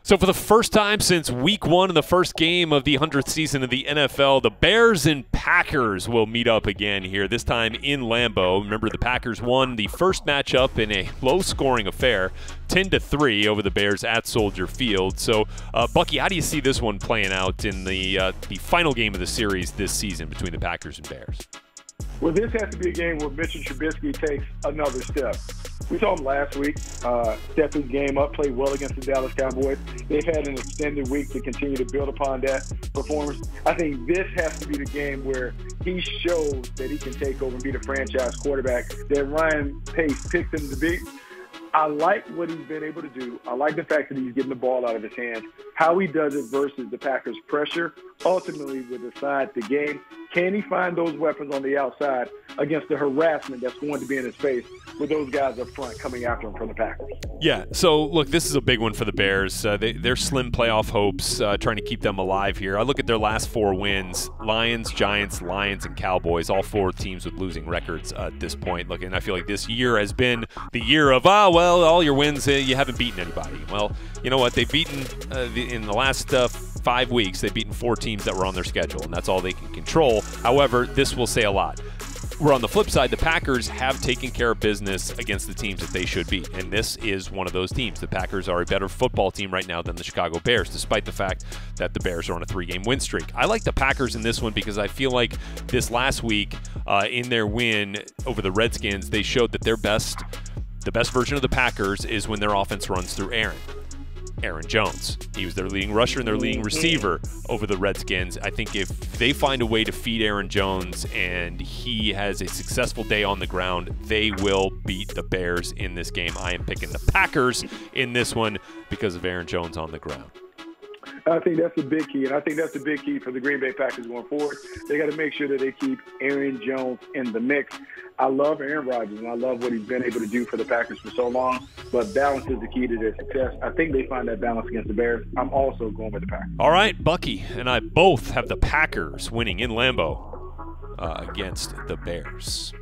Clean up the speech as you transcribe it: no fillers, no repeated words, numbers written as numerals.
So for the first time since week 1 in the first game of the 100th season of the NFL, the Bears and Packers will meet up again here, this time in Lambeau. Remember, the Packers won the first matchup in a low-scoring affair, 10-3 over the Bears at Soldier Field. So, Bucky, how do you see this one playing out in the final game of the series this season between the Packers and Bears? Well, this has to be a game where Mitch and Trubisky takes another step. We saw him last week step his game up, play well against the Dallas Cowboys. They've had an extended week to continue to build upon that performance. I think this has to be the game where he shows that he can take over and be the franchise quarterback that Ryan Pace picked him to be. I like what he's been able to do. I like the fact that he's getting the ball out of his hands. How he does it versus the Packers' pressure ultimately will decide the game. Can he find those weapons on the outside against the harassment that's going to be in his face with those guys up front coming after him from the Packers? Yeah, so look, this is a big one for the Bears. They're slim playoff hopes, trying to keep them alive here. I look at their last 4 wins: Lions, Giants, Lions, and Cowboys, all 4 teams with losing records at this point. Look, and I feel like this year has been the year of, all your wins, you haven't beaten anybody. Well, you know what? They've beaten, in the last 5 weeks, they've beaten 4 teams that were on their schedule, and that's all they can control. However, this will say a lot. Where on the flip side, the Packers have taken care of business against the teams that they should beat, and this is one of those teams. The Packers are a better football team right now than the Chicago Bears, despite the fact that the Bears are on a 3-game win streak. I like the Packers in this one because I feel like this last week, in their win over the Redskins, they showed that the best version of the Packers is when their offense runs through Aaron Jones. He was their leading rusher and their leading receiver over the Redskins. I think if they find a way to feed Aaron Jones and he has a successful day on the ground, they will beat the Bears in this game. I am picking the Packers in this one because of Aaron Jones on the ground. I think that's the big key, and I think that's the big key for the Green Bay Packers going forward. They got to make sure that they keep Aaron Jones in the mix. I love Aaron Rodgers, and I love what he's been able to do for the Packers for so long, but balance is the key to their success. I think they find that balance against the Bears. I'm also going with the Packers. All right, Bucky and I both have the Packers winning in Lambeau against the Bears.